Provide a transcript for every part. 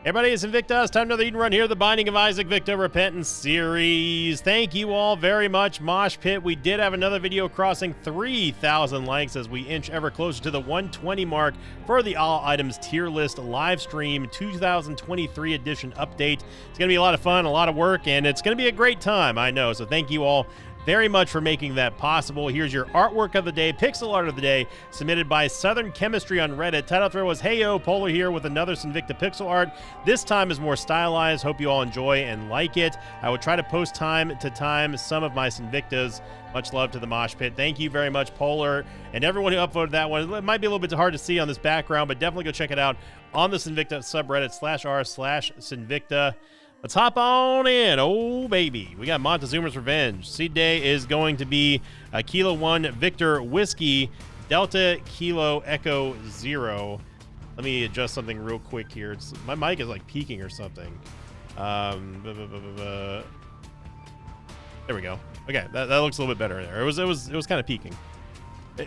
Everybody, it's Invictus. Time another Eden run here, the Binding of Isaac Victor Repentance series. Thank you all very much, Mosh Pit. We did have another video crossing 3,000 likes as we inch ever closer to the 120 mark for the All Items Tier List live stream 2023 edition update. It's going to be a lot of fun, a lot of work, and it's going to be a great time, I know. So thank you all very much for making that possible. Here's your artwork of the day, pixel art of the day, submitted by Southern Chemistry on Reddit. Title thread was, "Heyo, Polar here with another Sinvicta pixel art. This time is more stylized. Hope you all enjoy and like it. I will try to post time to time some of my Sinvictas. Much love to the Mosh Pit." Thank you very much, Polar, and everyone who upvoted that one. It might be a little bit hard to see on this background, but definitely go check it out on the Sinvicta subreddit /r/Sinvicta. Let's hop on in. Oh, baby. We got Montezuma's Revenge. Seed day is going to be a Kilo 1 Victor Whiskey Delta Kilo Echo 0. Let me adjust something real quick here. My mic is like peaking or something. There we go. Okay, that looks a little bit better there. It was kind of peaking.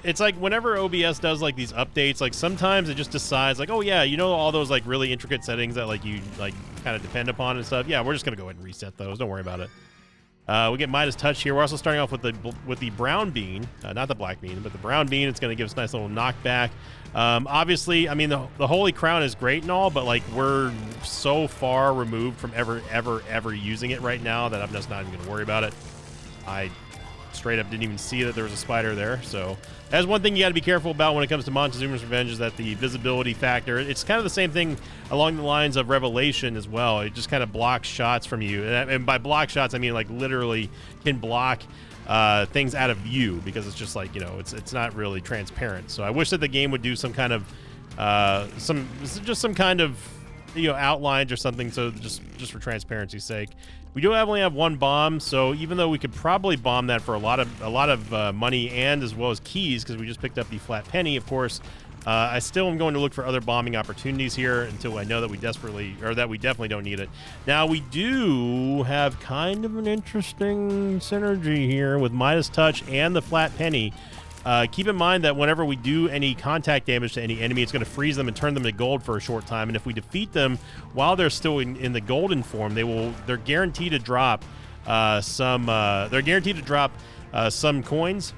It's like whenever OBS does like these updates, like sometimes it just decides like, oh yeah, you know, all those like really intricate settings that like you like kind of depend upon and stuff. Yeah, we're just gonna go ahead and reset those. Don't worry about it. We get Midas Touch here. We're also starting off with the brown bean, not the black bean, but the brown bean. It's gonna give us a nice little knockback. Obviously, I mean the Holy Crown is great and all, but like we're so far removed from ever using it right now that I'm just not even gonna worry about it. I straight up didn't even see that there was a spider there. So that's one thing you got to be careful about when it comes to Montezuma's Revenge, is that the visibility factor. It's kind of the same thing along the lines of Revelation as well. It just kind of blocks shots from you, and by block shots I mean like literally can block things out of view, because it's just like, you know, it's not really transparent. So I wish that the game would do some kind of some kind of, you know, outlines or something, so just for transparency's sake. We do only have one bomb, so even though we could probably bomb that for a lot of money and as well as keys, because we just picked up the flat penny, of course, I still am going to look for other bombing opportunities here until I know that we definitely don't need it. Now we do have kind of an interesting synergy here with Midas Touch and the flat penny. Keep in mind that whenever we do any contact damage to any enemy, it's going to freeze them and turn them to gold for a short time. And if we defeat them while they're still in the golden form, they're guaranteed to drop some coins.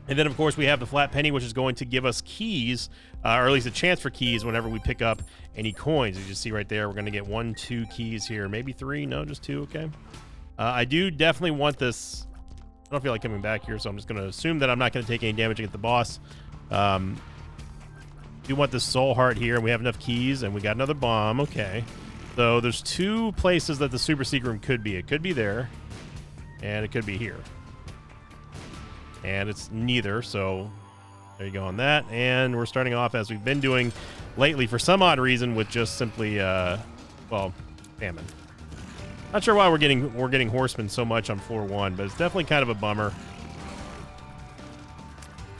And then of course we have the flat penny, which is going to give us keys, or at least a chance for keys whenever we pick up any coins. As you see right there, we're going to get 1, 2 keys here, maybe 3. No, just 2. Okay. I do definitely want this. I don't feel like coming back here, so I'm just going to assume that I'm not going to take any damage against the boss. Do want this soul heart here, and we have enough keys, and we got another bomb. Okay. So there's 2 places that the super secret room could be. It could be there, and it could be here. And it's neither, so there you go on that. And we're starting off, as we've been doing lately for some odd reason, with just simply, well, famine. Not sure why we're getting horsemen so much on floor 1, but it's definitely kind of a bummer.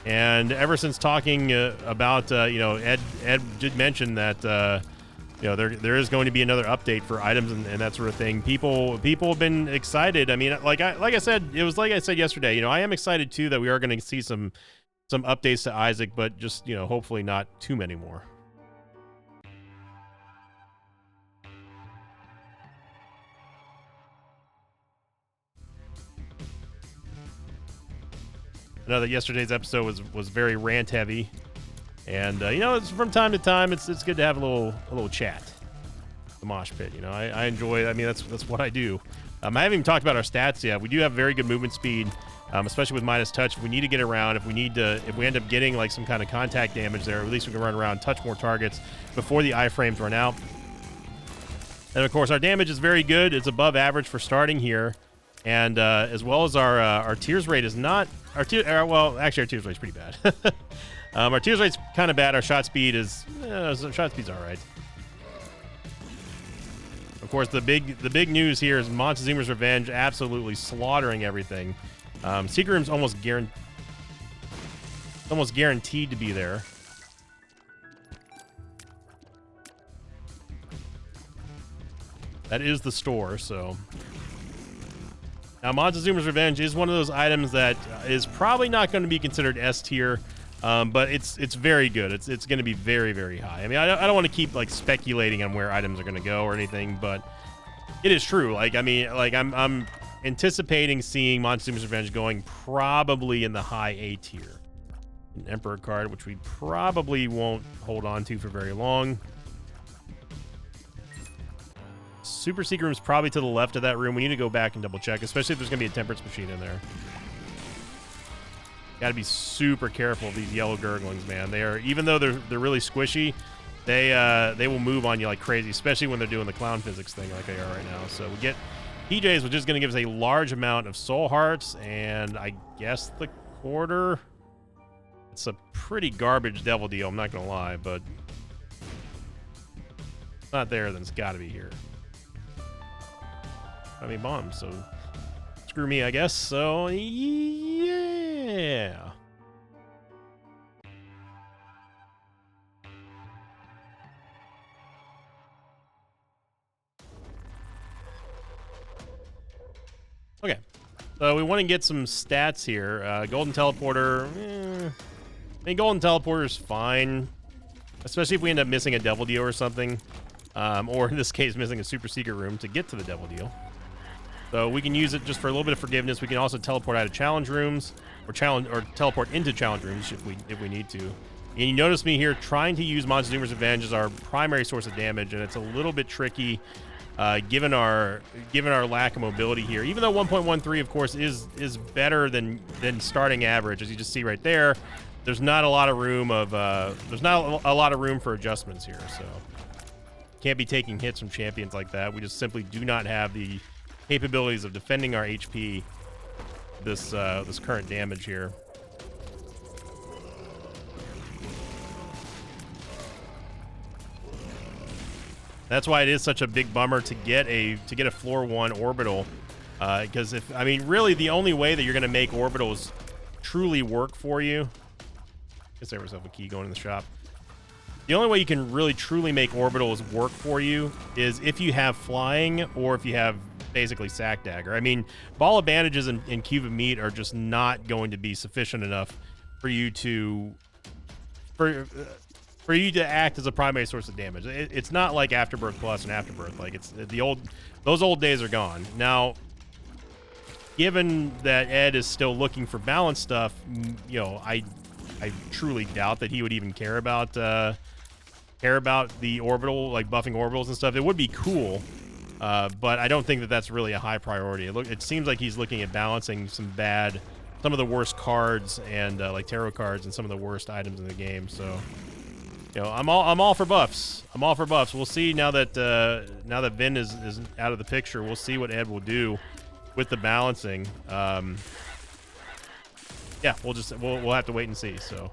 And ever since talking about, you know, Ed did mention that, you know, there is going to be another update for items and that sort of thing. People have been excited. I mean, like I said yesterday, you know, I am excited too that we are going to see some updates to Isaac, but just, you know, hopefully not too many more. I know that yesterday's episode was very rant heavy, and you know, it's from time to time it's good to have a little chat. The Mosh Pit, you know, I enjoy it. I mean, that's what I do. I haven't even talked about our stats yet. We do have very good movement speed, especially with Midas Touch. If we need to get around, if we end up getting like some kind of contact damage there, at least we can run around, touch more targets before the iframes run out. And of course, our damage is very good. It's above average for starting here. And as well as our tears rate is not well, actually our tears rate's pretty bad. Our tears rate's kind of bad. Our shot speed is shot speed's all right. Of course, the big news here is Montezuma's Revenge absolutely slaughtering everything. Secret Room's almost guaranteed to be there. That is the store, so. Now, Montezuma's Revenge is one of those items that is probably not going to be considered S tier But it's very good. It's going to be very, very high. I mean, I don't want to keep like speculating on where items are going to go or anything, but it is true. Like, I mean, like I'm anticipating seeing Montezuma's Revenge going probably in the high A tier. An Emperor card, which we probably won't hold on to for very long. Super Secret Room is probably to the left of that room. We need to go back and double check, especially if there's going to be a Temperance Machine in there. Got to be super careful of these yellow Gurglings, man. They are, even though they're really squishy, they will move on you like crazy, especially when they're doing the clown physics thing like they are right now. So we get PJs, which is going to give us a large amount of soul hearts, and I guess the quarter. It's a pretty garbage devil deal, I'm not going to lie, but if it's not there, then it's got to be here. I mean, bombs, so screw me, I guess. So, yeah. Okay. So we want to get some stats here. Golden Teleporter. I mean, Golden Teleporter is fine, especially if we end up missing a Devil Deal or something, or in this case, missing a Super Secret Room to get to the Devil Deal. So we can use it just for a little bit of forgiveness. We can also teleport out of challenge rooms, or teleport into challenge rooms if we need to. And you notice me here trying to use Montezuma's Revenge as our primary source of damage, and it's a little bit tricky given our lack of mobility here. Even though 1.13, of course, is better than starting average, as you just see right there. There's not a lot of room for adjustments here, so can't be taking hits from champions like that. We just simply do not have the capabilities of defending our HP. This current damage here. That's why it is such a big bummer to get a floor 1 orbital, because really the only way that you're going to make orbitals truly work for you. Guess I have myself a key going in the shop. The only way you can really truly make orbitals work for you is if you have flying or if you have basically Sack Dagger. I mean, Ball of Bandages and Cube of Meat are just not going to be sufficient enough for you to act as a primary source of damage. It's not like Afterbirth Plus and Afterbirth. Like those old days are gone. Now, given that Ed is still looking for balance stuff, you know, I truly doubt that he would even care about the orbital, like buffing orbitals and stuff. It would be cool, but I don't think that that's really a high priority. It seems like he's looking at balancing some of the worst cards and like tarot cards and some of the worst items in the game. So, you know, I'm all for buffs. I'm all for buffs. We'll see now that Vin is out of the picture. We'll see what Ed will do with the balancing. Yeah, we'll have to wait and see. So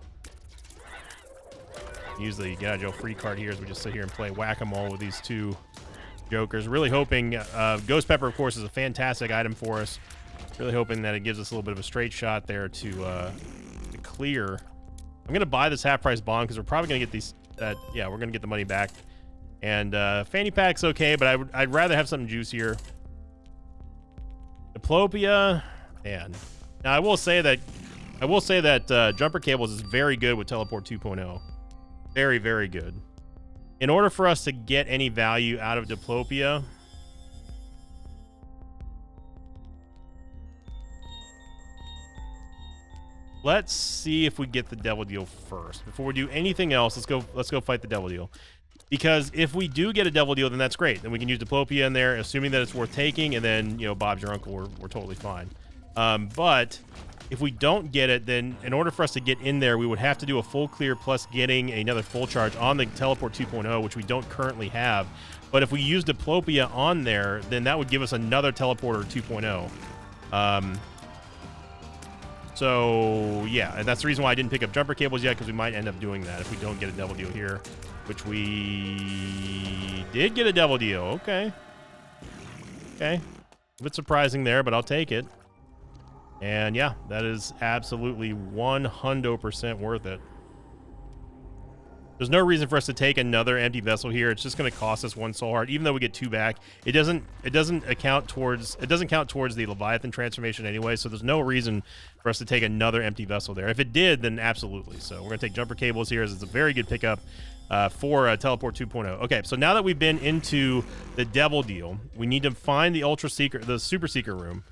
use the get out of jail free card here as we just sit here and play whack-a-mole with these two jokers. Really hoping Ghost Pepper, of course, is a fantastic item for us. Really hoping that it gives us a little bit of a straight shot there to clear. I'm gonna buy this half-price bond because we're probably gonna get these. Yeah, we're gonna get the money back. And fanny pack's okay, but I'd rather have something juicier. Diplopia, man. Now I will say that Jumper Cables is very good with Teleport 2.0. Very, very good. In order for us to get any value out of Diplopia, let's see if we get the Devil Deal first. Before we do anything else, let's go fight the Devil Deal. Because if we do get a Devil Deal, then that's great. Then we can use Diplopia in there, assuming that it's worth taking, and then, you know, Bob's your uncle, we're totally fine. But if we don't get it, then in order for us to get in there, we would have to do a full clear plus getting another full charge on the Teleport 2.0, which we don't currently have. But if we use Diplopia on there, then that would give us another Teleporter 2.0. So, yeah, and that's the reason why I didn't pick up Jumper Cables yet, because we might end up doing that if we don't get a Devil Deal here, which we did get a Devil Deal. Okay. Okay. A bit surprising there, but I'll take it. And yeah, that is absolutely 100% worth it. There's no reason for us to take another empty vessel here. It's just going to cost us 1 soul heart, even though we get 2 back. It doesn't count towards the Leviathan transformation anyway. So there's no reason for us to take another empty vessel there. If it did, then absolutely. So we're going to take jumper cables here, as it's a very good pickup for Teleport 2.0. Okay, so now that we've been into the Devil deal, we need to find the Super Seeker room,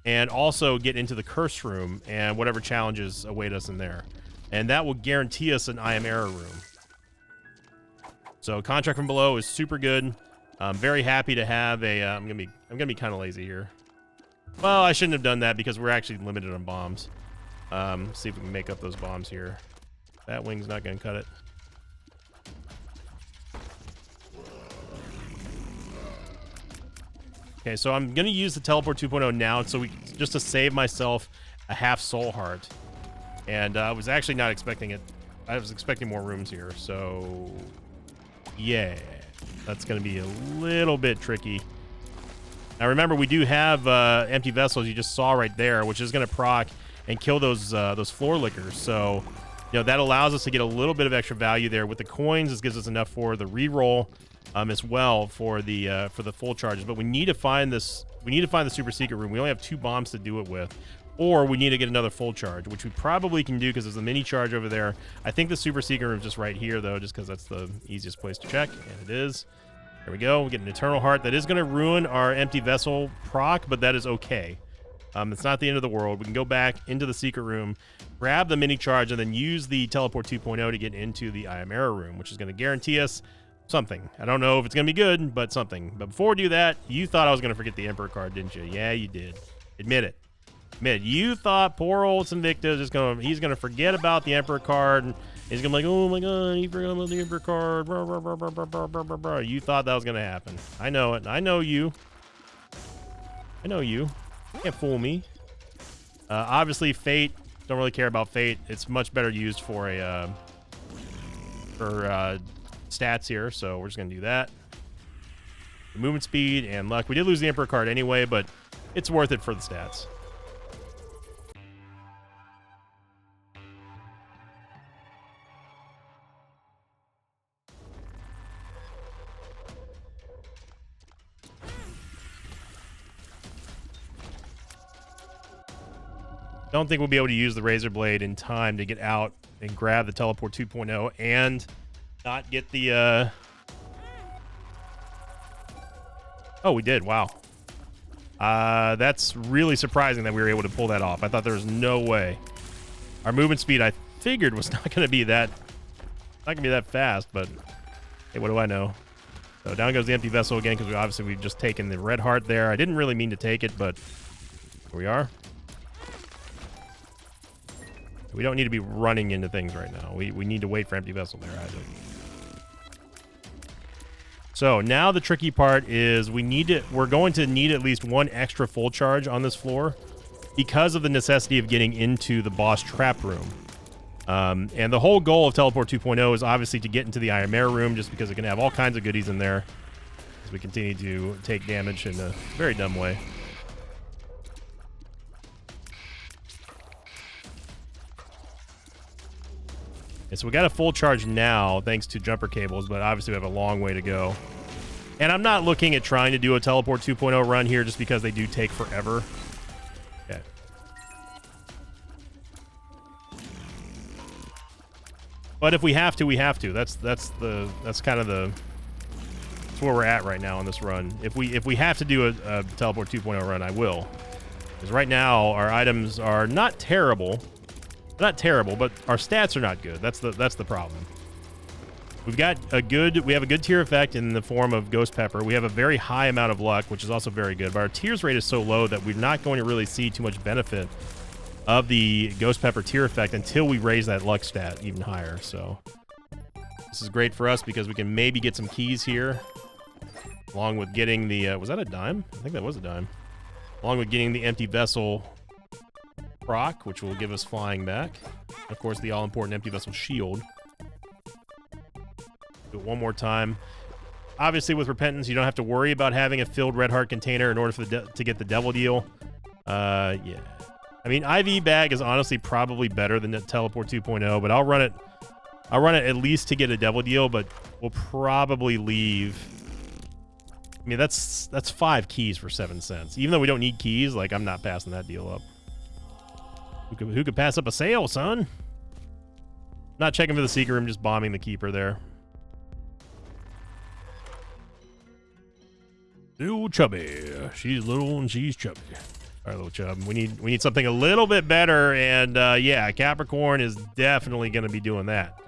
and also get into the Curse room and whatever challenges await us in there, and that will guarantee us an I Am Error room. So Contract from Below is super good. I'm very happy to have a. I'm gonna be kind of lazy here. Well, I shouldn't have done that because we're actually limited on bombs. See if we can make up those bombs here. That wing's not gonna cut it. Okay, so I'm gonna use the Teleport 2.0 now, so just to save myself a half soul heart. And I was actually not expecting it. I was expecting more rooms here, so. Yeah, that's going to be a little bit tricky. Now remember, we do have empty vessels you just saw right there, which is going to proc and kill those floor lickers. So, you know, that allows us to get a little bit of extra value there. With the coins, this gives us enough for the reroll as well for the full charges. But we need to find this. We need to find the Super Secret room. We only have 2 bombs to do it with. Or we need to get another full charge, which we probably can do because there's a mini charge over there. I think the Super Secret room is just right here, though, just because that's the easiest place to check, and it is. There we go. We get an Eternal Heart. That is going to ruin our empty vessel proc, but that is okay. It's not the end of the world. We can go back into the secret room, grab the mini charge, and then use the Teleport 2.0 to get into the I Am Error room, which is going to guarantee us something. I don't know if it's going to be good, but something. But before we do that, you thought I was going to forget the Emperor card, didn't you? Yeah, you did. Admit it. You thought poor old Sinvicta he's gonna forget about the Emperor card, and he's gonna be like, oh my god, he forgot about the Emperor card. Blah, blah, blah, blah, blah, blah, blah, blah. You thought that was gonna happen. I know it. I know you. You can't fool me. Obviously, Fate. Don't really care about Fate. It's much better used for stats here, so we're just gonna do that. Movement speed and luck. We did lose the Emperor card anyway, but it's worth it for the stats. Don't think we'll be able to use the Razor Blade in time to get out and grab the Teleport 2.0 and not get the Oh, we did. Wow. That's really surprising that we were able to pull that off. I thought there was no way. Our movement speed, I figured, was not going to be that fast, but hey, what do I know? So down goes the empty vessel again, because we've just taken the red heart there. I didn't really mean to take it, but here we are. We don't need to be running into things right now. We need to wait for empty vessel there, Isaac. So now the tricky part is we're going to need at least 1 extra full charge on this floor because of the necessity of getting into the boss trap room. And the whole goal of Teleport 2.0 is obviously to get into the I Am Error room, just because it can have all kinds of goodies in there as we continue to take damage in a very dumb way. Okay, so we got a full charge now thanks to jumper cables, but obviously we have a long way to go. And I'm not looking at trying to do a Teleport 2.0 run here just because they do take forever. Okay. But if we have to, we have to. That's kind of where we're at right now on this run. If we have to do a Teleport 2.0 run, I will. Because right now our items are not terrible. Not terrible, but our stats are not good. That's the problem. We have a good tier effect in the form of Ghost Pepper. We have a very high amount of luck, which is also very good, but our tears rate is so low that we're not going to really see too much benefit of the Ghost Pepper tier effect until we raise that luck stat even higher. So this is great for us because we can maybe get some keys here, along with getting the was that a dime? I think that was a dime. Along with getting the empty vessel proc, which will give us flying back. Of course, the all-important empty vessel shield. Do it one more time. Obviously, with Repentance, you don't have to worry about having a filled red heart container in order for to get the devil deal. Yeah. I mean, IV bag is honestly probably better than the Teleport 2.0, but I'll run it I'll run it at least to get a Devil Deal, but we'll probably leave. I mean, that's 5 keys for 7 cents. Even though we don't need keys, like, I'm not passing that deal up. Who could pass up a sale, son? Not checking for the secret room, just bombing the keeper there. Little chubby. She's little and she's chubby. All right, little chub. We need something a little bit better, and yeah, Capricorn is definitely going to be doing that.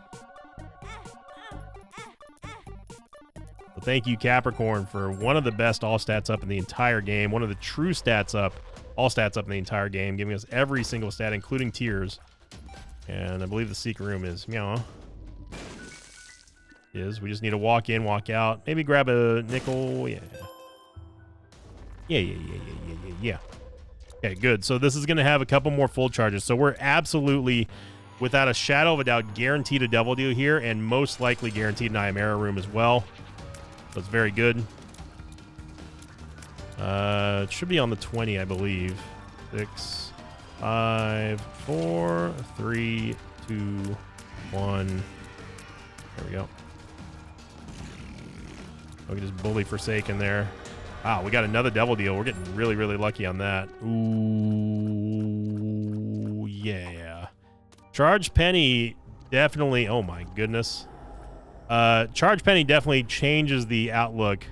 So thank you, Capricorn, for one of the best all stats up in the entire game. One of the true stats up, all stats up in the entire game, giving us every single stat, including tiers. And I believe the secret room is meow. We just need to walk in, walk out, maybe grab a nickel. Yeah. Okay, good. So this is going to have a couple more full charges. So we're absolutely, without a shadow of a doubt, guaranteed a Devil Deal here, and most likely guaranteed an Ayamera room as well. So it's very good. It should be on the 20, I believe. 6, 5, 4, 3, 2, 1. There we go. We can just bully Forsaken there. Wow, we got another Devil Deal. We're getting really, really lucky on that. Ooh, yeah. Charge Penny definitely... Oh, my goodness. Charge Penny definitely changes the outlook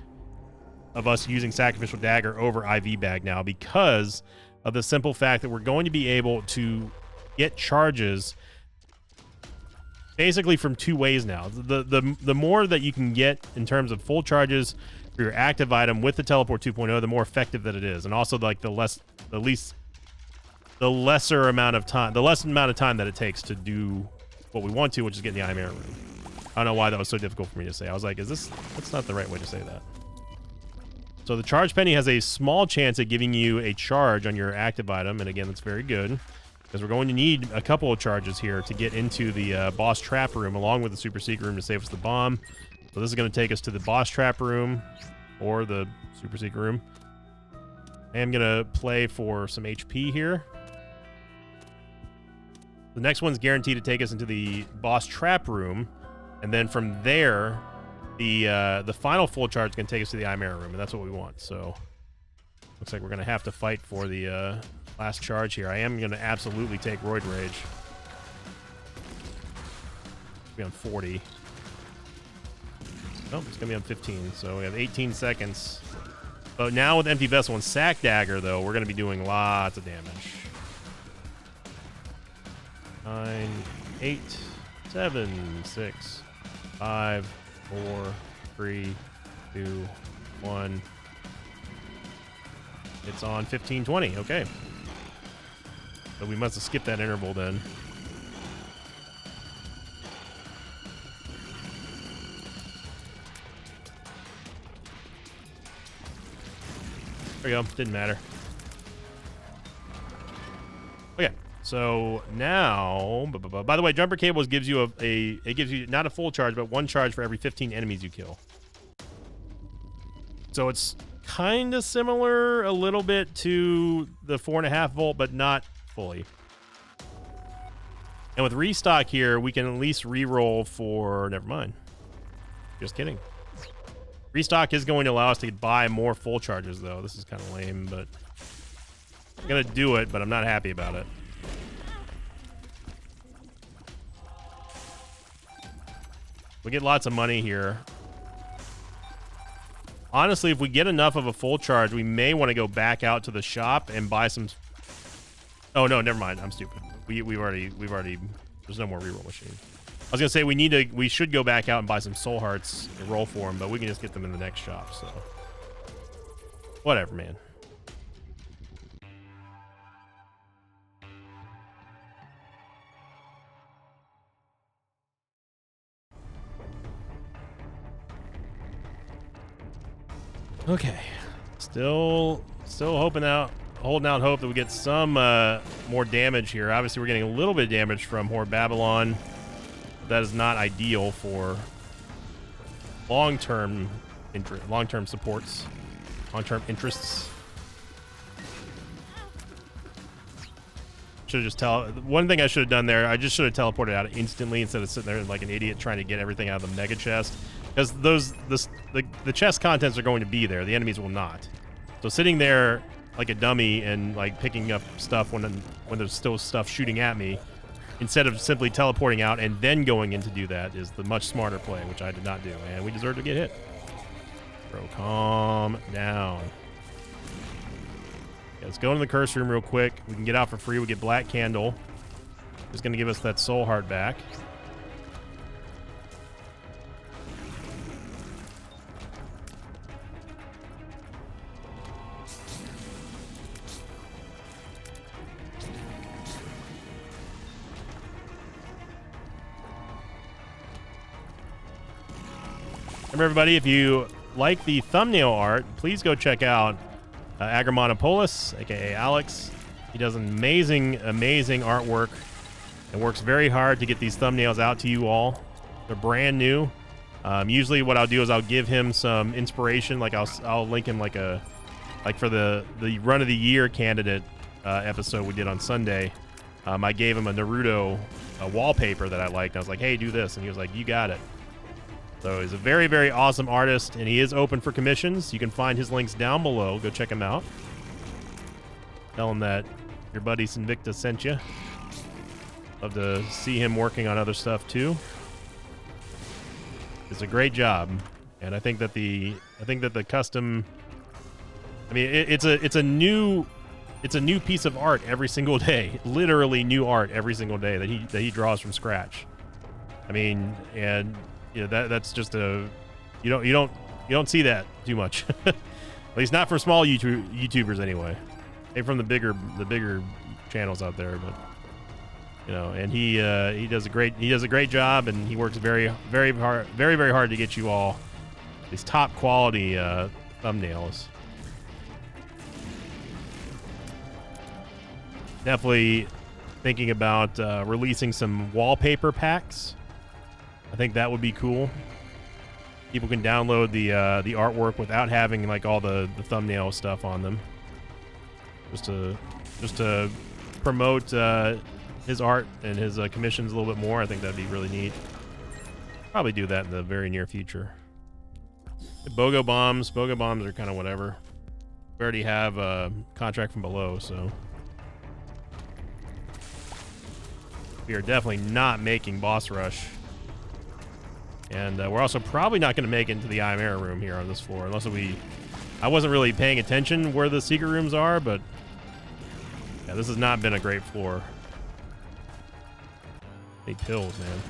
of us using Sacrificial Dagger over IV Bag now, because of the simple fact that we're going to be able to get charges basically from 2 ways now. The more that you can get in terms of full charges for your active item with the Teleport 2.0, the more effective that it is, and also like the lesser amount of time, that it takes to do what we want to, which is get in the Ayamera room. I don't know why that was so difficult for me to say. I was like, that's not the right way to say that. So the Charge Penny has a small chance at giving you a charge on your active item, and again, that's very good, because we're going to need a couple of charges here to get into the boss trap room, along with the super secret room to save us the bomb. So this is going to take us to the boss trap room, or the super secret room. I am going to play for some HP here. The next one's guaranteed to take us into the boss trap room, and then from there, the final full charge is going to take us to the Ayamera room, and that's what we want. So looks like we're going to have to fight for the last charge here. I am going to absolutely take Roid Rage. Be on 40. Nope, it's going to be on 15, so we have 18 seconds. But now with Empty Vessel and Sack Dagger, though, we're going to be doing lots of damage. 9, 8, 7, 6, 5, 4, 3, 2, 1. It's on 15, 20. Okay. So we must have skipped that interval then. There we go. Didn't matter. Okay. So now, by the way, Jumper Cables gives you it gives you not a full charge, but 1 charge for every 15 enemies you kill. So it's kind of similar a little bit to the 4.5 volt, but not fully. And with restock here, we can at least re-roll for, never mind. Just kidding. Restock is going to allow us to buy more full charges, though. This is kind of lame, but I'm going to do it, but I'm not happy about it. We get lots of money here. Honestly, if we get enough of a full charge, we may want to go back out to the shop and buy some... Oh, no, never mind. I'm stupid. We've already... There's no more reroll machine. I was going to say we should go back out and buy some soul hearts and roll for them, but we can just get them in the next shop, so... Whatever, man. Okay. Still holding out hope that we get some more damage here. Obviously, we're getting a little bit of damage from Horde Babylon. That is not ideal for long-term supports, long-term interests. Should have just one thing I should have done there, I just should have teleported out instantly instead of sitting there like an idiot trying to get everything out of the mega chest. Because the chest contents are going to be there. The enemies will not. So sitting there like a dummy and like picking up stuff when there's still stuff shooting at me, instead of simply teleporting out and then going in to do that, is the much smarter play, which I did not do. And we deserve to get hit. Bro, calm down. Let's go into the curse room real quick. We can get out for free. We get Black Candle. It's going to give us that soul heart back. Remember, everybody, if you like the thumbnail art, please go check out Agramonopolis, aka Alex. He does amazing artwork and works very hard to get these thumbnails out to you all. They're brand new. Usually what I'll do is I'll give him some inspiration, like I'll link him like for the run of the year candidate episode we did on Sunday. I gave him a Naruto wallpaper that I liked. I was like, hey, do this, and he was like, you got it. So he's a very, very awesome artist, and he is open for commissions. You can find his links down below. Go check him out. Tell him that your buddy Sinvicta sent you. Love to see him working on other stuff too. It's a great job, and I think that the custom. I mean, it's a new piece of art every single day. Literally new art every single day that he draws from scratch. I mean, and you know, that's just you don't see that too much. At least not from small YouTubers anyway. Maybe from the bigger channels out there, but you know, and he does a great job, and he works very hard to get you all these top quality thumbnails. Definitely thinking about releasing some wallpaper packs. I think that would be cool. People can download the artwork without having like all the thumbnail stuff on them. Just to promote his art and his commissions a little bit more. I think that'd be really neat. Probably do that in the very near future. BOGO bombs are kind of whatever. We already have a contract from below, so we are definitely not making boss rush. And we're also probably not going to make it into the Chimera room here on this floor, unless I wasn't really paying attention where the secret rooms are, but yeah, this has not been a great floor. Need pills, man.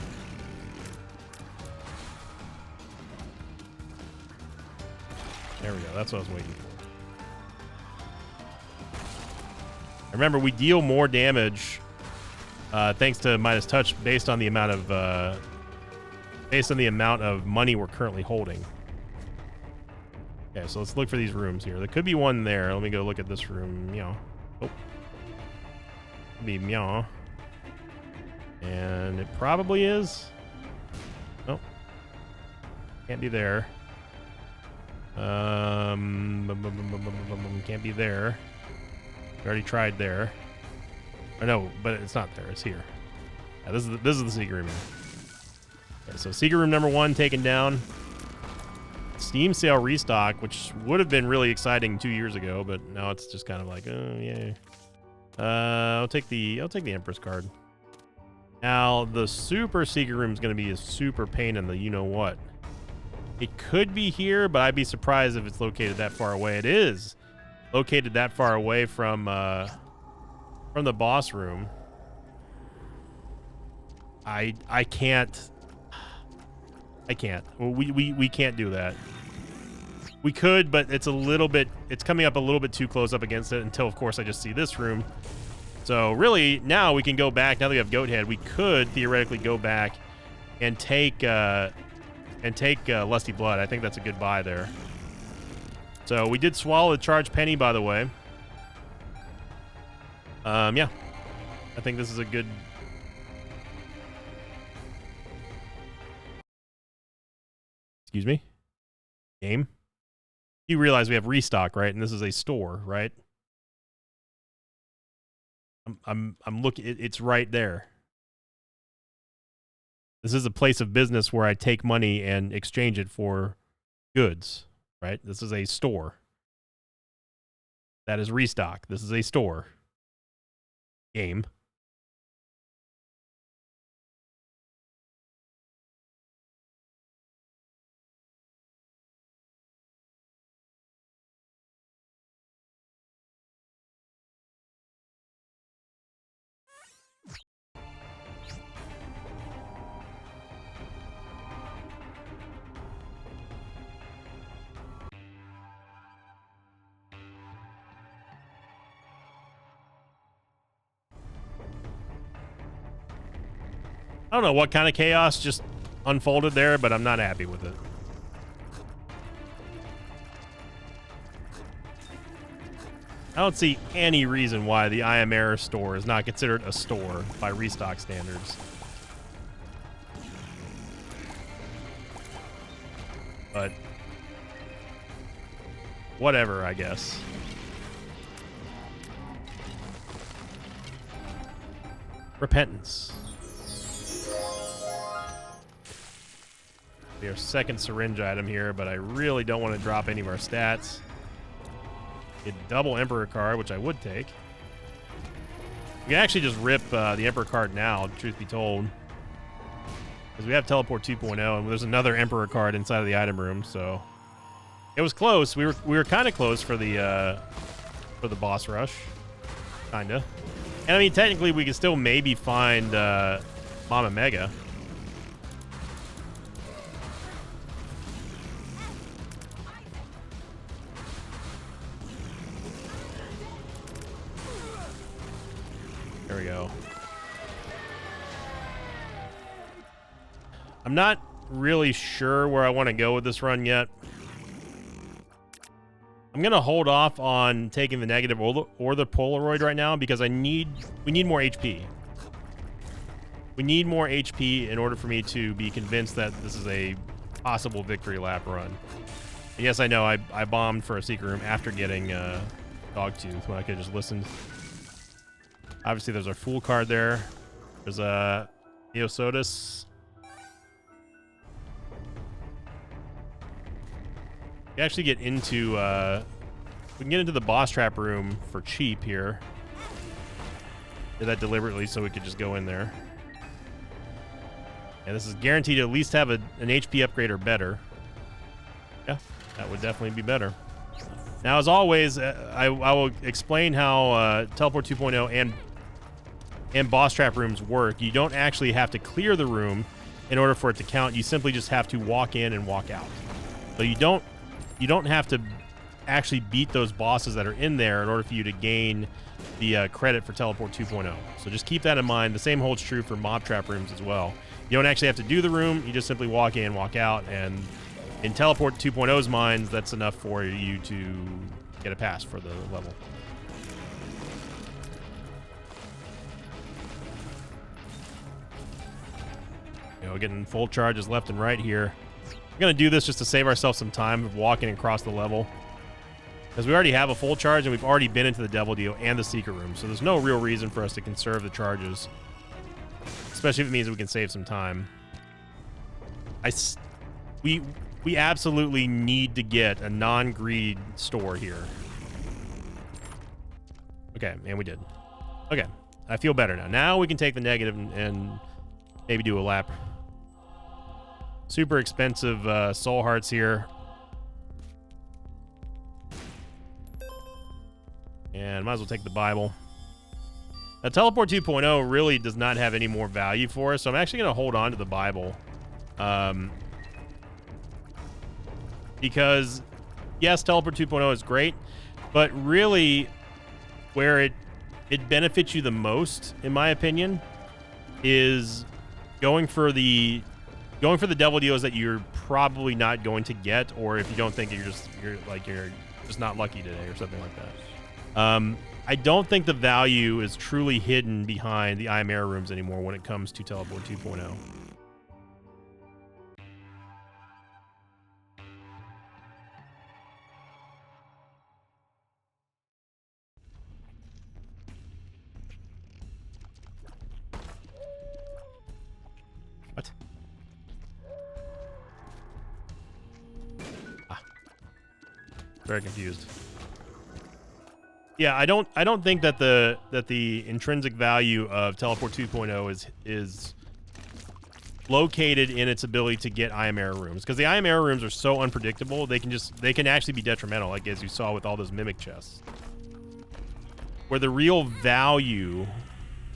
There we go. That's what I was waiting for. Remember, we deal more damage thanks to Midas Touch based on the amount of money we're currently holding. Okay, so let's look for these rooms here. There could be one there. Let me go look at this room. Meow. Oh. Could be meow. And it probably is. Oh. Can't be there. Can't be there. We already tried there. Or no, but it's not there. It's here. Yeah, this is the secret room. Okay, so secret room number 1 taken down. Steam sale restock, which would have been really exciting 2 years ago, but now it's just kind of like, oh yeah. I'll take the Empress card. Now the super secret room is going to be a super pain in the you know what. It could be here, but I'd be surprised if it's located that far away. It is located that far away from the boss room. I can't. We can't do that. We could, but it's coming up a little bit too close up against it until, of course, I just see this room. So really, now we can go back. Now that we have Goat Head, we could theoretically go back and take Lusty Blood. I think that's a good buy there. So we did swallow the charged penny, by the way. Yeah. I think this is a good... Excuse me? Game? You realize we have restock, right? And this is a store, right? I'm looking. It's right there. This is a place of business where I take money and exchange it for goods, right? This is a store. That is Restock. This is a store. Game. I don't know what kind of chaos just unfolded there, but I'm not happy with it. I don't see any reason why the I Am Error store is not considered a store by Restock standards. But whatever, I guess. Repentance. Our second syringe item here, but I really don't want to drop any of our stats. Get double Emperor card, which I would take. We can actually just rip the Emperor card now, truth be told. Because we have Teleport 2.0, and there's another Emperor card inside of the item room, so... It was close. We were kind of close for the boss rush. Kinda. And I mean, technically, we could still maybe find Mama Mega. There we go. I'm not really sure where I want to go with this run yet. I'm gonna hold off on taking the negative or the Polaroid right now because we need more HP. We need more HP in order for me to be convinced that this is a possible victory lap run. And yes, I know I bombed for a secret room after getting Dogtooth when I could have just listened. Obviously, there's our Fool card there. There's a Eosodus. We actually get into we can get into the boss trap room for cheap here. Did that deliberately so we could just go in there. Yeah, this is guaranteed to at least have an HP upgrade or better. Yeah, that would definitely be better. Now, as always, I will explain how Teleport 2.0 and boss trap rooms work. You don't actually have to clear the room in order for it to count. You simply just have to walk in and walk out. So you don't have to actually beat those bosses that are in there in order for you to gain the credit for Teleport 2.0. So just keep that in mind. The same holds true for mob trap rooms as well. You don't actually have to do the room. You just simply walk in, walk out, and in Teleport 2.0's minds, that's enough for you to get a pass for the level. You know, getting full charges left and right here. We're going to do this just to save ourselves some time of walking across the level. Because we already have a full charge and we've already been into the Devil Deal and the Secret Room. So there's no real reason for us to conserve the charges. Especially if it means we can save some time. We absolutely need to get a non-greed store here. Okay, and we did. Okay, I feel better now. Now we can take the negative and maybe do a lap. Super expensive soul hearts here. And might as well take the Bible. Now, Teleport 2.0 really does not have any more value for us, so I'm actually going to hold on to the Bible. Because, yes, Teleport 2.0 is great, but really where it benefits you the most, in my opinion, is going for the devil deals that you're probably not going to get, or if you don't think you're just not lucky today or something like that. I don't think the value is truly hidden behind the I Am Error rooms anymore when it comes to Teleport 2.0. Very confused. Yeah, I don't think that the intrinsic value of Teleport 2.0 is located in its ability to get IM error rooms, because the IM error rooms are so unpredictable. They can actually be detrimental, like as you saw with all those mimic chests. Where the real value,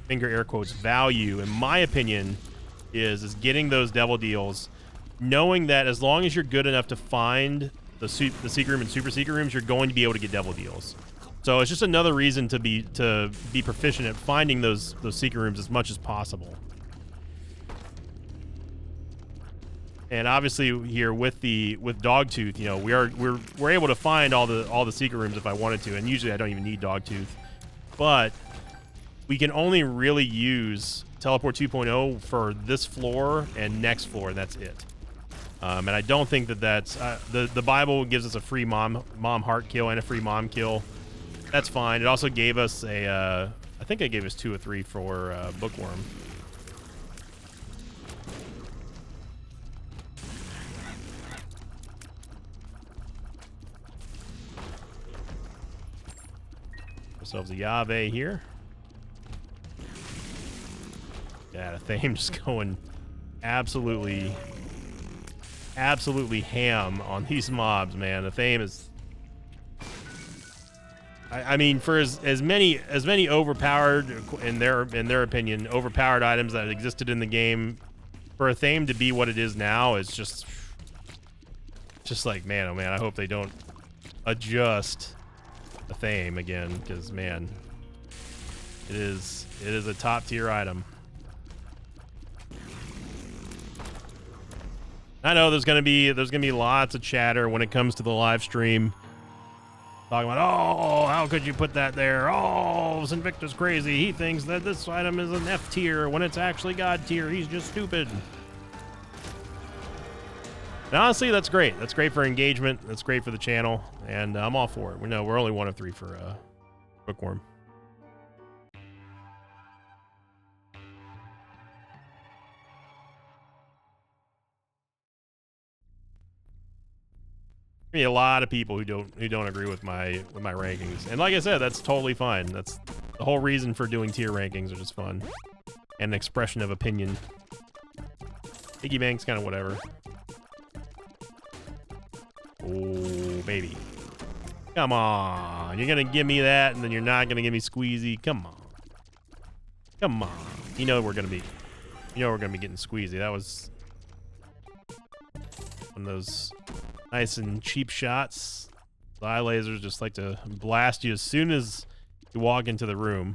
finger air quotes, value, in my opinion, is getting those devil deals, knowing that as long as you're good enough to find the secret room and super secret rooms, you're going to be able to get devil deals. So it's just another reason to be proficient at finding those secret rooms as much as possible. And obviously here with Dogtooth, you know, we're able to find all the secret rooms if I wanted to, and usually I don't even need Dogtooth. But we can only really use Teleport 2.0 for this floor and next floor, and that's it. And I don't think that's the Bible gives us a free mom heart kill and a free mom kill. That's fine. It also gave us a I think it gave us 2 or 3 for Bookworm. Ourselves a Yahweh here. Yeah, the Thame just going absolutely ham on these mobs, man. The Thame is, I mean, for as many overpowered, in their opinion, overpowered items that existed in the game, for a Thame to be what it is now is just like, man, oh man, I hope they don't adjust the Thame again, because man, it is a top tier item. I know there's gonna be lots of chatter when it comes to the live stream, talking about, oh, how could you put that there? Oh, Sinvicta's crazy. He thinks that this item is an F tier when it's actually God tier. He's just stupid. And honestly, that's great. That's great for engagement. That's great for the channel, and I'm all for it. We're only 1 of 3 for Bookworm. Be a lot of people who don't agree with my rankings, and like I said, that's totally fine. That's the whole reason for doing tier rankings, are just fun and an expression of opinion. Piggy bank's kind of whatever. Oh baby, come on! You're gonna give me that, and then you're not gonna give me Squeezy. Come on, come on! You know we're gonna be getting Squeezy. That was one of those nice and cheap shots. The eye lasers just like to blast you as soon as you walk into the room.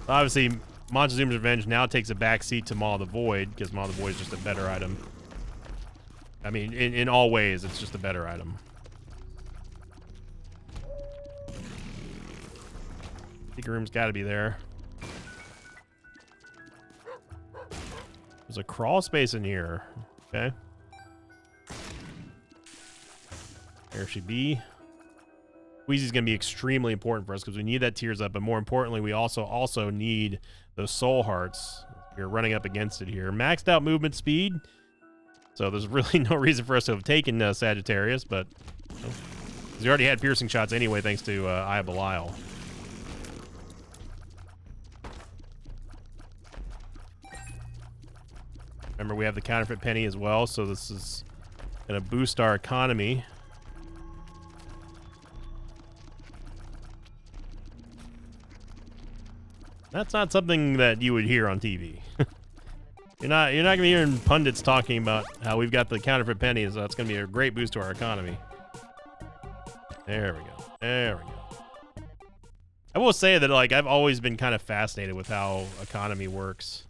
Obviously, Montezuma's Revenge now takes a backseat to Maw of the Void, because Maw of the Void is just a better item. I mean, in all ways, it's just a better item. Secret room's got to be there. There's a crawl space in here. Okay. There she be. Squeezy's going to be extremely important for us because we need that tears up, but more importantly, we also need those soul hearts. We're running up against it here. Maxed out movement speed, so there's really no reason for us to have taken Sagittarius, but we already had piercing shots anyway, thanks to Eye of Belial. Remember, we have the counterfeit penny as well, so this is going to boost our economy. That's not something that you would hear on TV. You're not gonna be hearing pundits talking about how we've got the counterfeit pennies. So that's gonna be a great boost to our economy. There we go. There we go. I will say that, like, I've always been kind of fascinated with how economy works.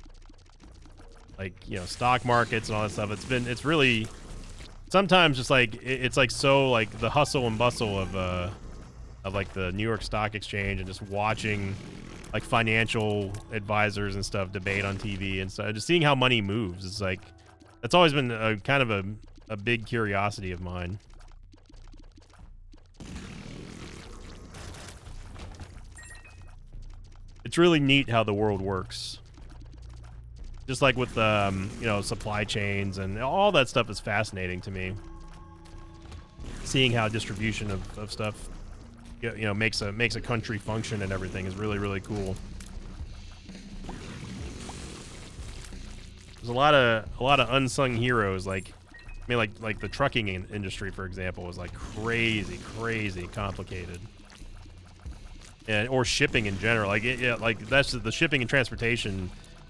Like, you know, stock markets and all that stuff. It's really sometimes just like it's like so like the hustle and bustle of like the New York Stock Exchange, and just watching like financial advisors and stuff debate on TV and stuff. Just seeing how money moves is like, that's always been a kind of a big curiosity of mine. it's really neat how the world works. Just like with you know, supply chains and all that stuff is fascinating to me. Seeing how distribution of stuff, you know, makes a country function and everything is really, really cool. There's a lot of unsung heroes, like, I mean, like the trucking industry, for example, is like crazy complicated, and or shipping in general. Like like that's the shipping and transportation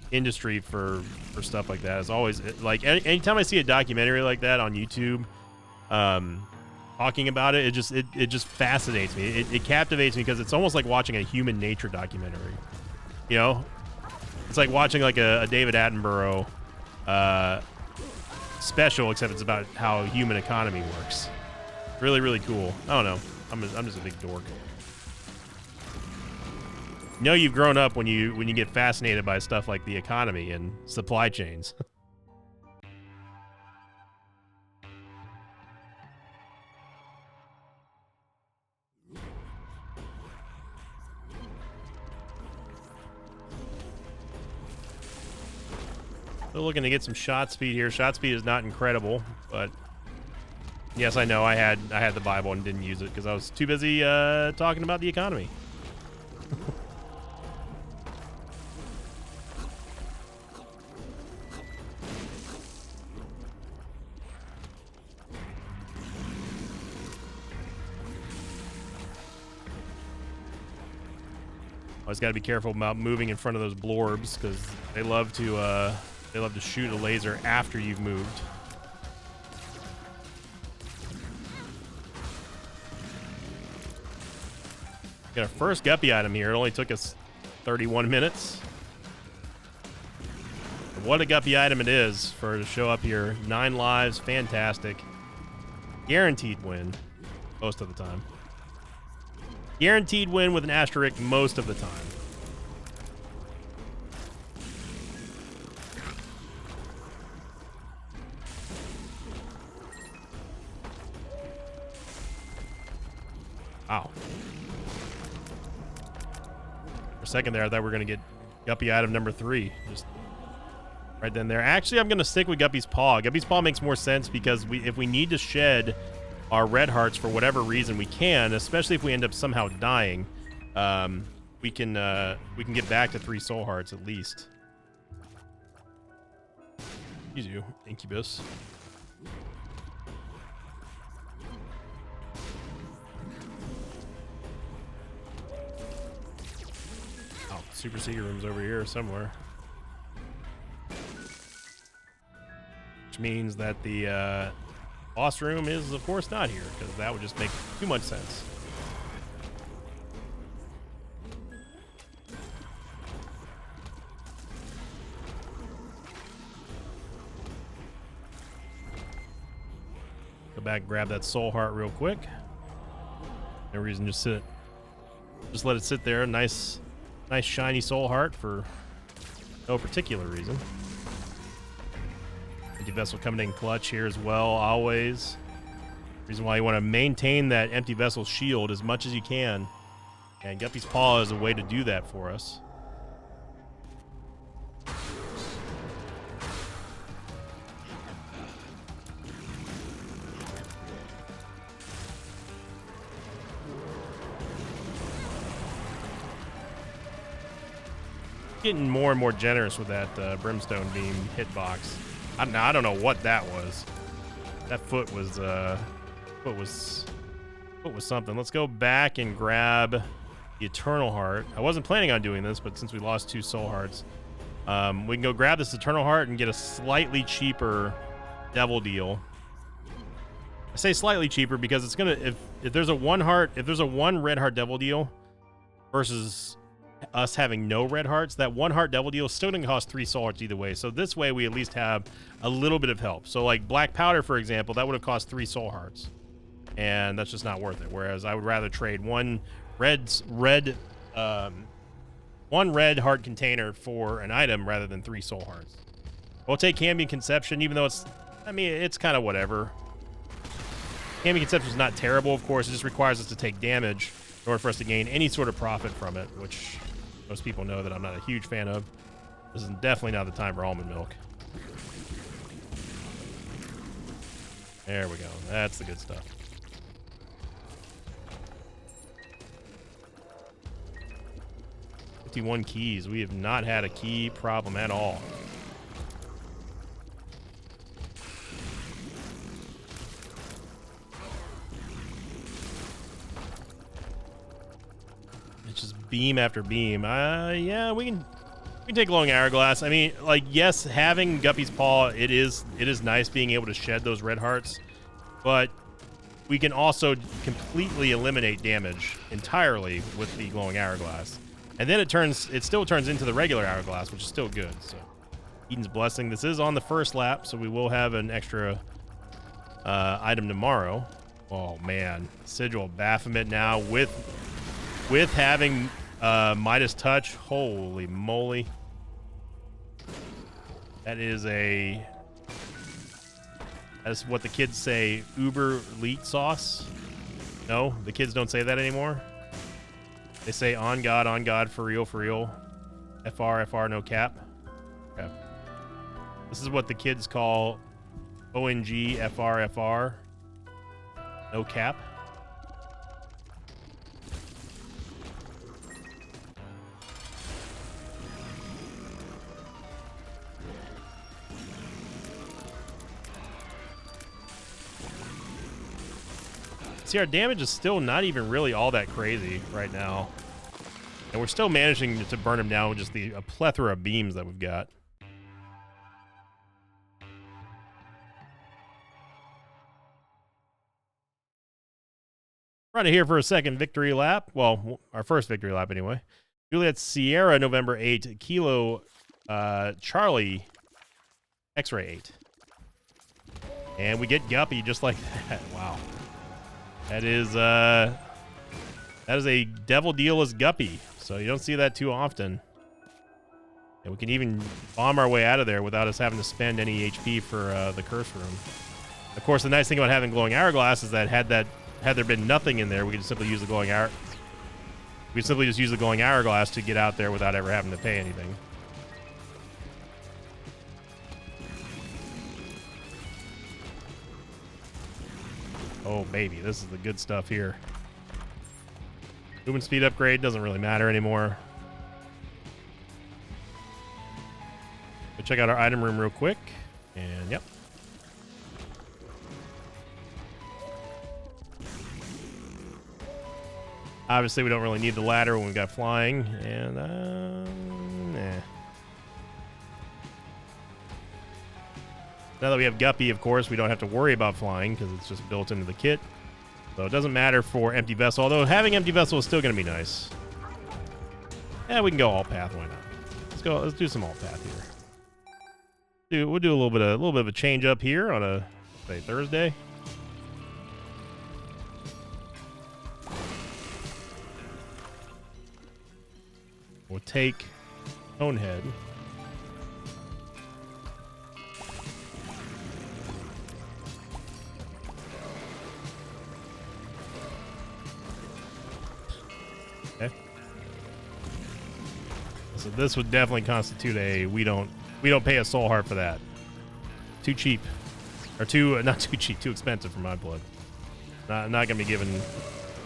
industry for stuff like that is always like anytime I see a documentary like that on YouTube, talking about it, it just fascinates me. It captivates me because it's almost like watching a human nature documentary. You know, it's like watching like a David Attenborough special, except it's about how human economy works. Really, really cool. I don't know. I'm just a big dork. You know, you've grown up when you get fascinated by stuff like the economy and supply chains. Still looking to get some shot speed here. Shot speed is not incredible, but yes, I know I had the Bible and didn't use it because I was too busy talking about the economy. Always got to be careful about moving in front of those blorbs because they love to shoot a laser after you've moved. Got our first guppy item here. It only took us 31 minutes. What a guppy item it is for it to show up here. 9 lives, fantastic. Guaranteed win most of the time. Guaranteed win with an asterisk most of the time. Wow. For a second there, I thought we were going to get Guppy item number 3. Just right then there. Actually, I'm going to stick with Guppy's Paw. Guppy's Paw makes more sense because if we need to shed our red hearts for whatever reason, we can, especially if we end up somehow dying. We can get back to 3 soul hearts at least. Excuse you, Incubus. Oh, Super Secret Room's over here somewhere. Which means that the boss room is, of course, not here, because that would just make too much sense. Go back and grab that soul heart real quick. No reason to just let it sit there. Nice shiny soul heart for no particular reason. Empty vessel coming in clutch here as well, always. Reason why you want to maintain that empty vessel shield as much as you can. And Guppy's Paw is a way to do that for us. Getting more and more generous with that brimstone beam hitbox. I don't know what that was. That foot was something. Let's go back and grab the Eternal Heart. I wasn't planning on doing this, but since we lost 2 soul hearts, we can go grab this Eternal Heart and get a slightly cheaper Devil Deal. I say slightly cheaper because it's gonna if there's a 1 red heart Devil Deal versus us having no red hearts, that 1 heart Devil Deal is still gonna cost 3 soul hearts either way. So this way we at least have a little bit of help. So like Black Powder, for example, that would have cost 3 soul hearts, and that's just not worth it. Whereas I would rather trade one red heart container for an item rather than 3 soul hearts. We'll take Cambion Conception, even though it's kind of whatever. Cambion Conception is not terrible, of course. It just requires us to take damage in order for us to gain any sort of profit from it, which most people know that I'm not a huge fan of. This is definitely not the time for almond milk. There we go. That's the good stuff. 51 keys. We have not had a key problem at all. It's just beam after beam. Yeah, we can take Glowing Hourglass. I mean, like, yes, having Guppy's Paw, it is nice being able to shed those red hearts, but we can also completely eliminate damage entirely with the Glowing Hourglass. And then it still turns into the regular Hourglass, which is still good. So, Eden's Blessing. This is on the first lap, so we will have an extra item tomorrow. Oh man, Sigil Baphomet now with having Midas Touch. Holy moly, that's what the kids say. Uber Elite sauce. No, the kids don't say that anymore. They say on God, for real, FR, no cap. Okay. This is what the kids call ONG, FR, no cap. See, our damage is still not even really all that crazy right now. And we're still managing to burn him down with just a plethora of beams that we've got. Running here for a second victory lap. Well, our first victory lap anyway. Juliet Sierra, November 8. Kilo Charlie, X-Ray 8. And we get Guppy just like that. Wow. That is a Devil Deal-less Guppy, so you don't see that too often. And we can even bomb our way out of there without us having to spend any HP for the Curse Room. Of course, the nice thing about having Glowing Hourglass is that had there been nothing in there, we could simply use the Glowing Hour. We could simply just use the Glowing Hourglass to get out there without ever having to pay anything. Oh, baby, this is the good stuff here. Movement speed upgrade doesn't really matter anymore. We'll check out our item room real quick. And, yep. Obviously, we don't really need the ladder when we've got flying. And, nah. Now that we have Guppy, of course, we don't have to worry about flying because it's just built into the kit. So it doesn't matter for Empty Vessel, although having Empty Vessel is still going to be nice. Yeah, we can go all path. Why not? Let's do some all path here. We'll do a little bit of a change up here on a, say, Thursday. We'll take Conehead. So this would definitely constitute a we don't pay a soul heart for that. Too cheap, or not too cheap, too expensive for my blood. Not gonna be given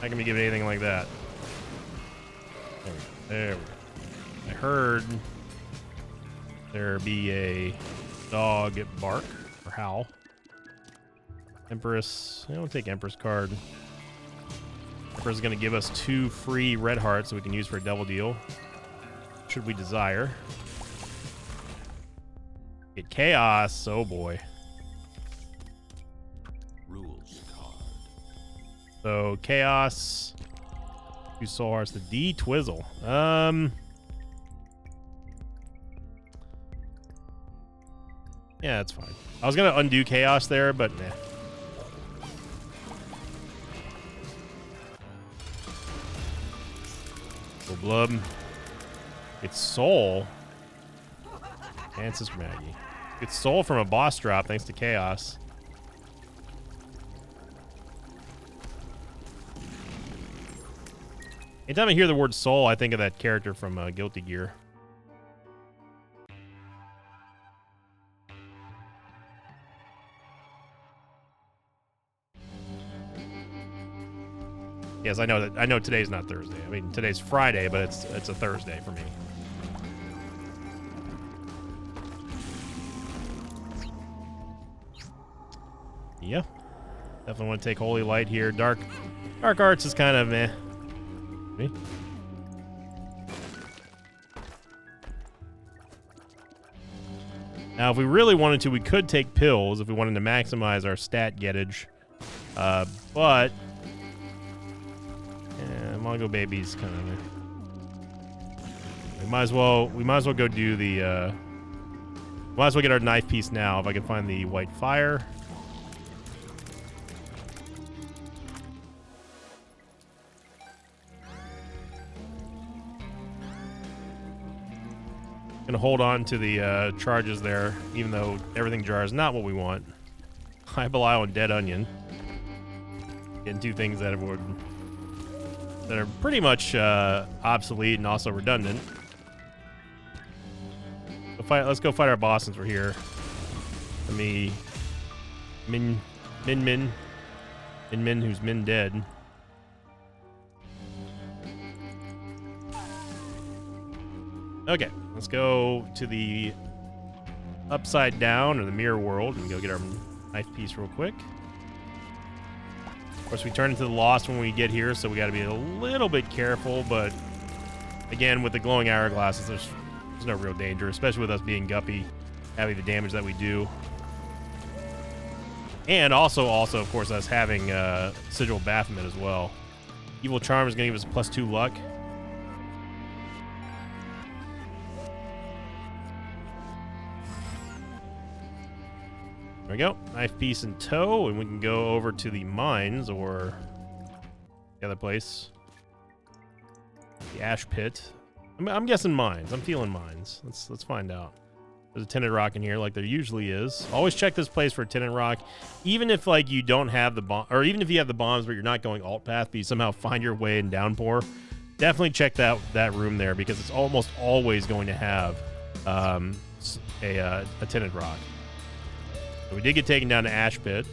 anything like that. There we go. I heard there be a dog bark or howl. Empress. I don't take Empress card. Empress is gonna give us 2 free red hearts that we can use for a double deal. Should we desire. Get Chaos. Oh boy. Rules card. So Chaos. 2 soul hearts. The D Twizzle. Yeah, that's fine. I was gonna undo Chaos there, but nah. Full Blub. It's Soul. And Sister Maggie. It's Soul from a boss drop thanks to Chaos. Anytime I hear the word soul, I think of that character from Guilty Gear. Yes, I know that. I know today's not Thursday. I mean, today's Friday, but it's a Thursday for me. Yeah, definitely want to take Holy Light here. Dark Arts is kind of meh. Me. Now, if we really wanted to, we could take pills if we wanted to maximize our stat gettage. But Mongo Baby's kind of. We might as well go do the. Might as well get our knife piece now if I can find the white fire. Gonna hold on to the charges there, even though everything jar is not what we want. High Belial and Dead Onion. Getting two things that are pretty much obsolete and also redundant. Let's go fight our boss since we're here. Let me Min, who's Min dead. Okay, let's go to the upside down or the mirror world and go get our knife piece real quick. Of course, we turn into the Lost when we get here, so we got to be a little bit careful. But again, with the glowing hourglasses, there's no real danger, especially with us being Guppy, having the damage that we do, and also of course us having Sigil Baphomet as well. Evil Charm is going to give us +2 luck. There we go. Knife piece in tow, and we can go over to the mines or the other place. The ash pit. I'm guessing mines. I'm feeling mines. Let's find out. There's a tinted rock in here like there usually is. Always check this place for a tinted rock. Even if like you don't have the bomb, or even if you have the bombs but you're not going alt path, but you somehow find your way in downpour, definitely check that room there because it's almost always going to have a tinted rock. So we did get taken down to Ash Pit.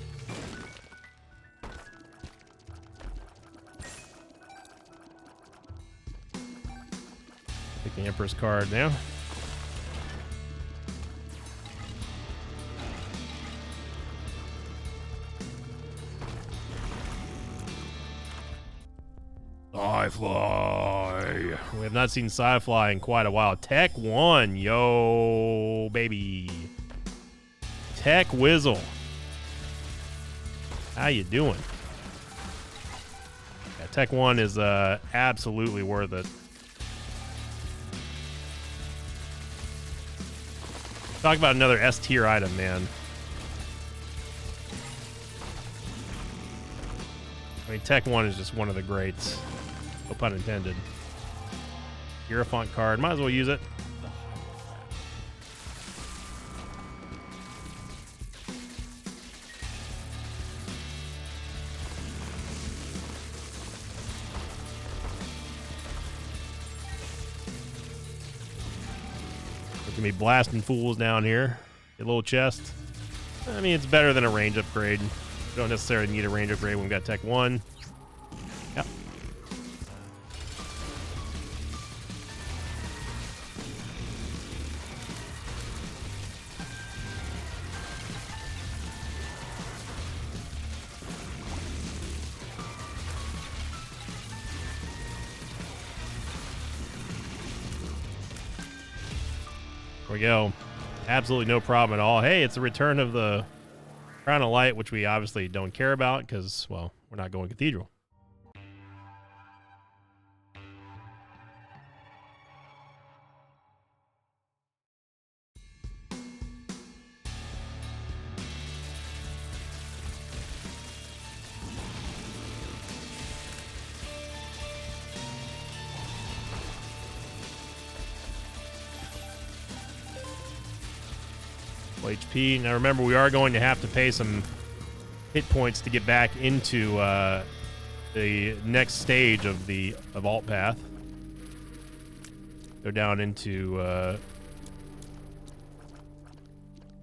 Take the Emperor's card now. Psyfly. We have not seen Psyfly in quite a while. Tech 1, yo, baby. Tech Whizzle. How you doing? Yeah, Tech 1 is absolutely worth it. Talk about another S tier item, man. I mean, Tech 1 is just one of the greats. No pun intended. Hierophant card. Might as well use it. Be blasting fools down here. Get a little chest. I mean, it's better than a range upgrade. We don't necessarily need a range upgrade when we've got Tech 1. Yep. There we go. Absolutely no problem at all. Hey, it's the return of the Crown of Light, which we obviously don't care about because, well, we're not going Cathedral. HP. Now remember, we are going to have to pay some hit points to get back into the next stage of the vault path. Go down into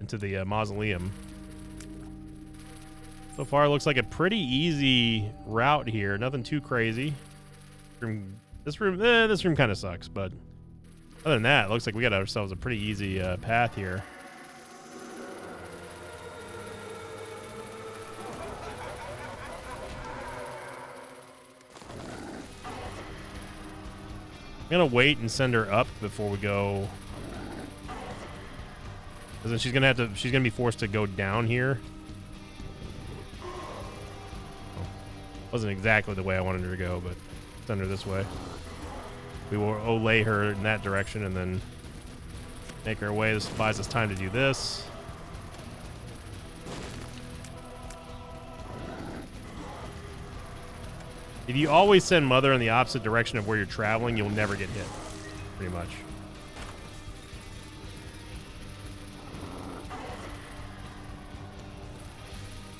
the mausoleum. So far, it looks like a pretty easy route here. Nothing too crazy. This room kind of sucks, but other than that, it looks like we got ourselves a pretty easy path here. I'm gonna wait and send her up before we go, because then she's gonna be forced to go down here. Wasn't exactly the way I wanted her to go, but send her this way. We will olay her in that direction and then make her way. This buys us time to do this. If you always send Mother in the opposite direction of where you're traveling, you'll never get hit, pretty much.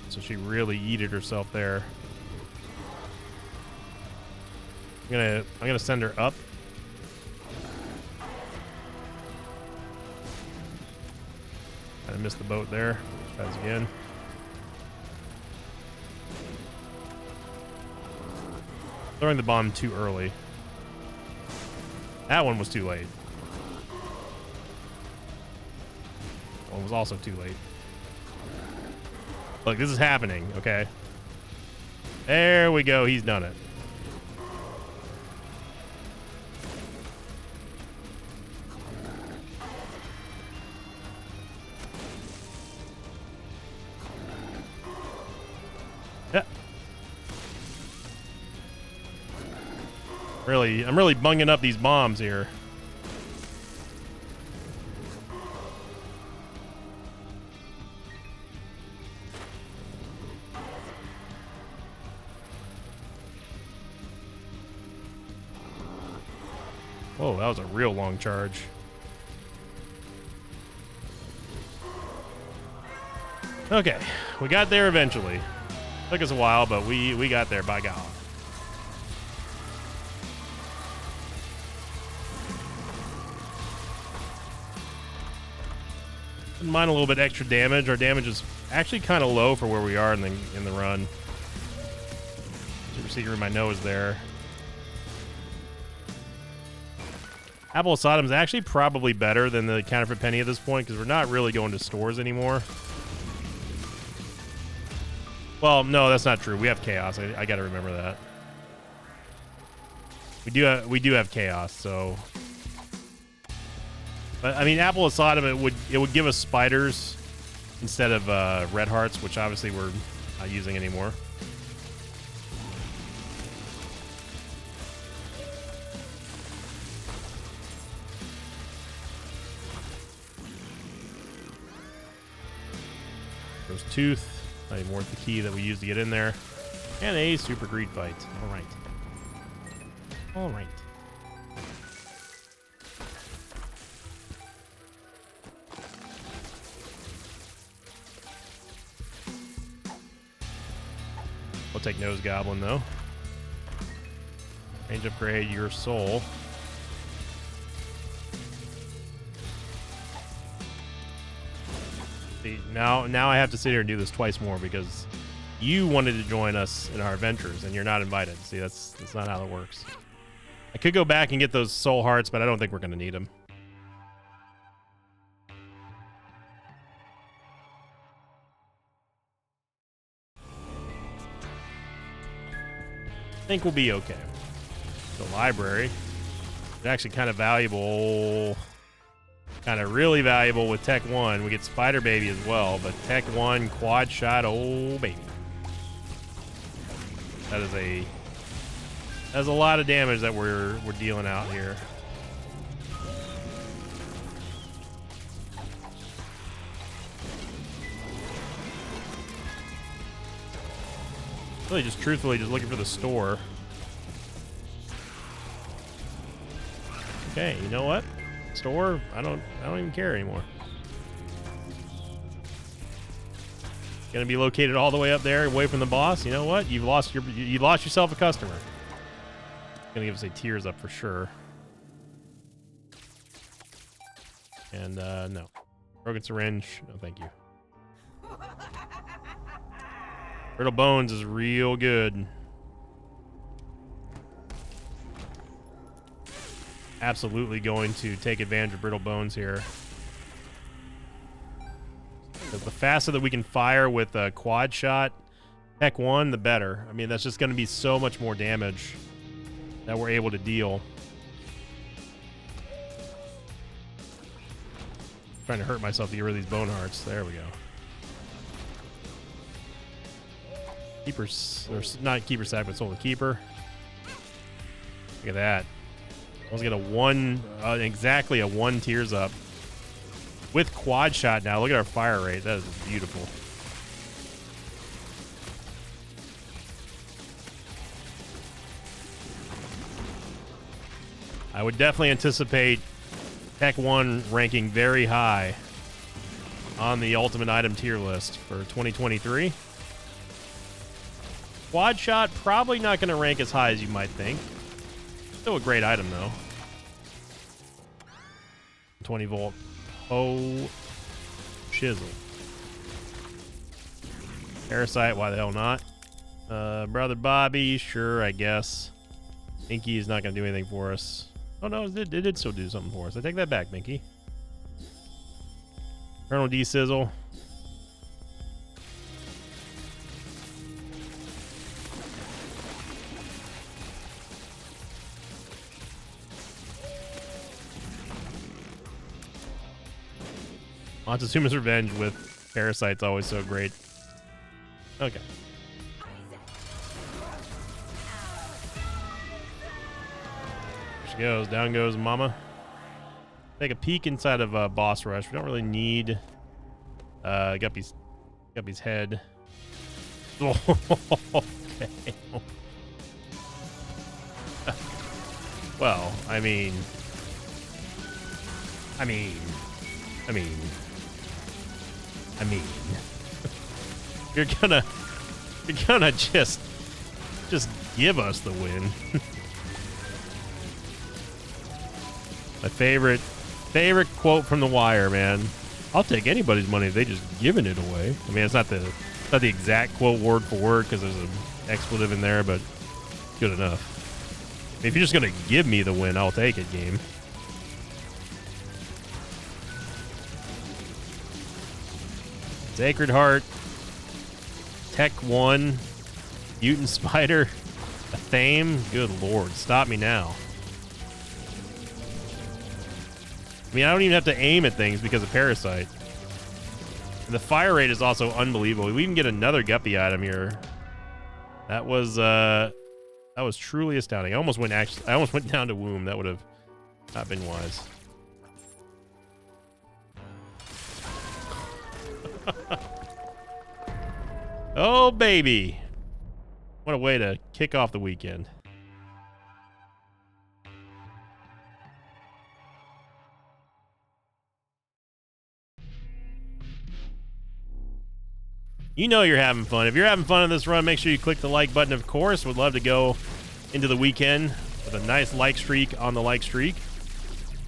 So she really yeeted herself there. I'm gonna send her up. I missed the boat there. Try this again. Throwing the bomb too early. That one was too late. That one was also too late. Look, this is happening, okay? There we go. He's done it. Yeah. I'm really bunging up these bombs here. Whoa, that was a real long charge. Okay, we got there eventually. Took us a while, but we got there by God. Didn't mind a little bit extra damage. Our damage is actually kind of low for where we are in the run. Super secret room I know is there. Apple of Sodom is actually probably better than the counterfeit penny at this point because we're not really going to stores anymore. Well, no, that's not true. We have chaos. I got to remember that. We do have chaos, so. But I mean, Apple of Sodom, it would give us spiders instead of red hearts, which obviously we're not using anymore. Rose Tooth. Not even worth the key that we used to get in there. And a super greed fight. All right. All right. We'll take Nose Goblin, though. Range upgrade your soul. See, now I have to sit here and do this twice more because you wanted to join us in our adventures and you're not invited. See, that's not how that works. I could go back and get those soul hearts, but I don't think we're going to need them. I think we'll be okay. The library is actually kind of valuable. Kind of really valuable with Tech 1. We get Spider Baby as well, but Tech 1 quad shot, oh baby. That's a lot of damage that we're dealing out here. Really just truthfully just looking for the store. Okay, you know what? Store, I don't even care anymore. Gonna be located all the way up there, away from the boss. You know what? You lost yourself a customer. Gonna give us a tears up for sure. And no. Broken syringe. No, thank you. Brittle bones is real good. Absolutely going to take advantage of brittle bones here. The faster that we can fire with a quad shot, Tech 1, the better. I mean, that's just going to be so much more damage that we're able to deal. Trying to hurt myself to get rid of these bone hearts. There we go. Keepers, or not keeper sack, but soul the keeper. Look at that. I was gonna exactly a 1 tears up with quad shot. Now look at our fire rate. That is beautiful. I would definitely anticipate Tech 1 ranking very high on the ultimate item tier list for 2023. Quad shot probably not going to rank as high as you might think. Still a great item though. 20 volt. Oh, chisel. Parasite, why the hell not? Brother Bobby, sure, I guess. Inky is not going to do anything for us. Oh no, it did still do something for us. I take that back, Minky. Colonel D Sizzle. Montezuma's Revenge with Parasite's always so great. Okay. There she goes. Down goes Mama. Take a peek inside of Boss Rush. We don't really need Guppy's head. Okay. Well, I mean, you're gonna just give us the win. My favorite quote from The Wire, man. I'll take anybody's money if they just giving it away. I mean, it's not the exact quote word for word because there's an expletive in there, but good enough. If you're just gonna give me the win, I'll take it, game. Sacred Heart, Tech 1, Mutant Spider, a Thame. Good lord, stop me now. I mean, I don't even have to aim at things because of Parasite. And the fire rate is also unbelievable. We even get another Guppy item here. That was truly astounding. I almost went down to Womb. That would have not been wise. Oh, baby. What a way to kick off the weekend. You know you're having fun. If you're having fun in this run, make sure you click the like button, of course. Would love to go into the weekend with a nice like streak on the like streak.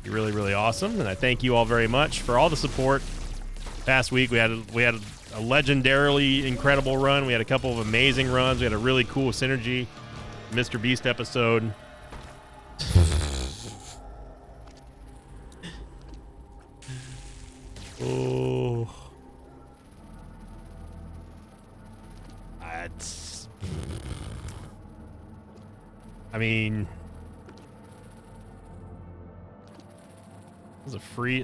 You're really, really awesome. And I thank you all very much for all the support. Past week, we had a legendarily incredible run. We had a couple of amazing runs. We had a really cool Synergy Mr. Beast episode. Oh. I mean, that's a free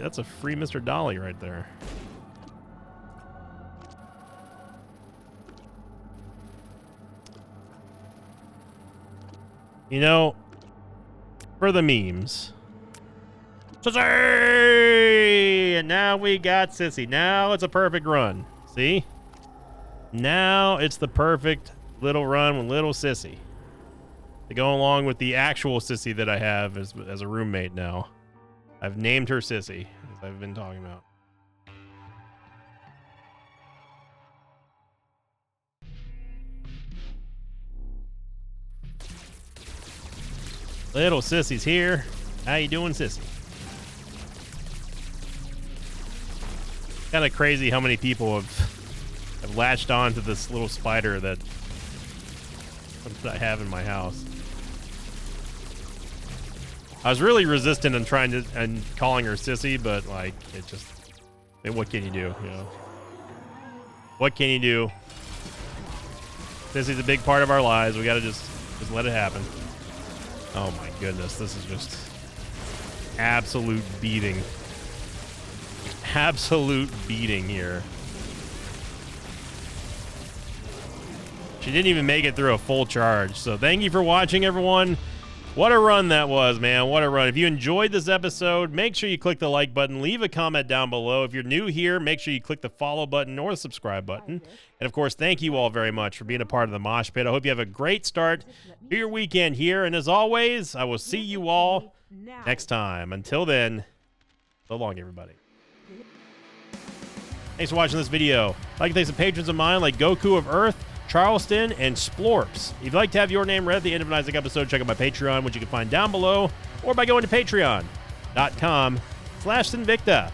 Mr. Dolly right there. You know, for the memes. Sissy! And now we got Sissy. Now it's a perfect run. See? Now it's the perfect little run with little Sissy. To go along with the actual Sissy that I have as a roommate now. I've named her Sissy, as I've been talking about. Little Sissy's here. How you doing, Sissy? Kind of crazy how many people have latched on to this little spider that I have in my house. I was really resistant and calling her Sissy, but like what can you do? You know, what can you do? Sissy's a big part of our lives. We gotta just let it happen. Oh my goodness, this is just absolute beating. Absolute beating here. She didn't even make it through a full charge. So thank you for watching, everyone. What a run that was, man. What a run. If you enjoyed this episode, make sure you click the like button. Leave a comment down below. If you're new here, make sure you click the follow button or the subscribe button. And, of course, thank you all very much for being a part of the Mosh Pit. I hope you have a great start to your weekend here. And, as always, I will see you all next time. Until then, so long, everybody. Thanks for watching this video. I'd like to thank some patrons of mine like Goku of Earth, Charleston, and Splorps. If you'd like to have your name read at the end of an Isaac episode, check out my Patreon, which you can find down below, or by going to patreon.com/Sinvicta.